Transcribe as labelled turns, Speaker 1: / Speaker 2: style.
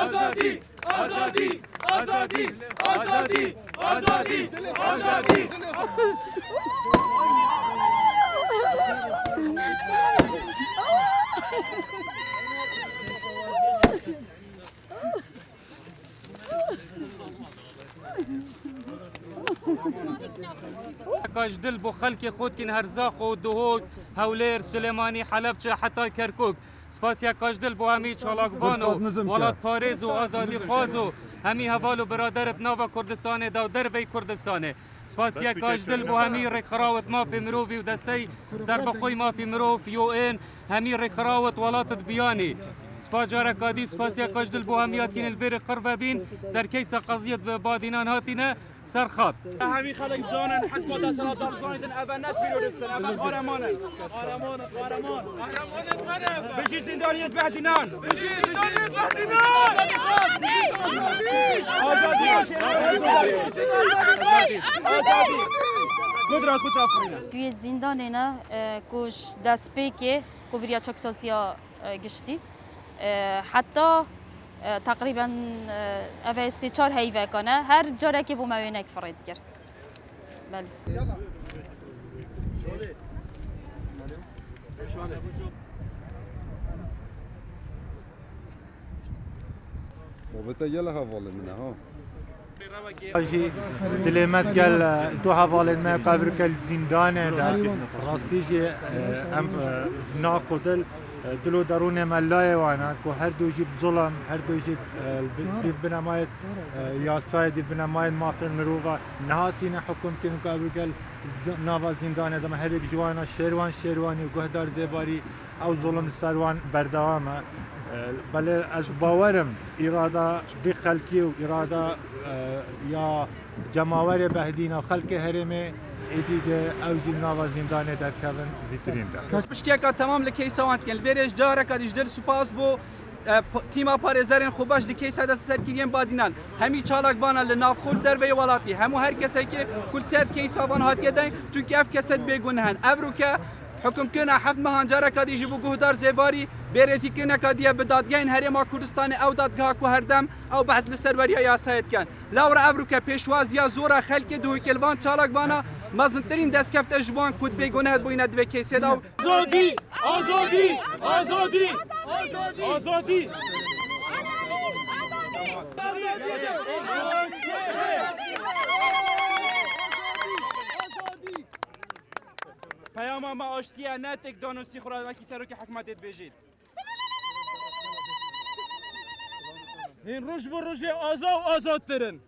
Speaker 1: آزادی آزادی آزادی آزادی آزادی آزادی
Speaker 2: کاش دل بو خلق خود کن هرزاق و دهوک هولیر سلیمانی حلب حتی کرکوک سپاسیا کاش دل بو همی چالاکوان و ولات پاریز و آزادی خواز و همی حوال و برادرت ناوا کردستان دا دربی کردستان سپاسیا کاش دل بو همی رخراوت مافی مروفی و دستی سربخوی مافی مروف یو این همی رخراوت ولاتت بیانی سپاجارا کادی سپاسیا کاش دل بو همیات کین البر خربه بین سرکیس قضیت به بادینان هاتینه سرخط
Speaker 3: همین خلق جانن حسب دا صلاة دارزانیدن ابنت بیرورستن ابن قهرمانن
Speaker 1: قهرمان منه
Speaker 3: بشی زندانیت بهدینان
Speaker 1: بشی زندانیت بهدینان
Speaker 3: آزادی آزادی قدرت کتافرینا
Speaker 4: توی زندان نه کوش دست پیکه کوبریا چکساسیا گشتی حتی تقریبا اوه سی چار هیوه کنه هر جاره که بو موینک فرید کرد بله
Speaker 5: بابتا يلا هفالي منها ها
Speaker 6: اجي دلمت قال تو حوالي ما قبر كل زندان ده راستيجي ام ناقدل دلو درون ملاي وانا كو هر دو جيب ظلم هر دو جيب كيف بنمايت يا سايد بنمايت ما في المروفه نهاتينا حكومتين قبر كل نافا زندان ده هر جوانا شيرواني وقهدار زباري او ظلم سروان بردوامه بله از باورم اراده بخلقی و اراده یا جماور بهدینا خلق هرمه ایدیده اوجی ناوا زندان در کون زیترین ده
Speaker 7: پشتیکا تمام لکی سوانت کن البرش جاره کدیش دل سپاس بو تیما پارێزەرên xwe baş dikey seda serkiriyên badînan hemî çalakbana li navxol derveyê welatî hemû her kesekê kul serkeyî savan hatiye den çunki ev keset bêgûn hen ev rûke حکومکنا هفت ماهان جارکا دیجی بو گهدار زیباری برزی کنکا دیه به دادگاهین هرما کردستان او دادگاه کو هردم او بحث لسروریا یاسایت کن لاور ابروکا پیشوازیا زورا خلک دوی کلوان چالک بانا مازنترین دستکفت اجبان کود بیگونه بوینه دوی کیسه داو
Speaker 3: آزادی آزادی آزادی آزادی پیام ما آشتیه نه تک دانوسی خورد وکی سر که حکمتت بجید این روش بر روش آزاد ترن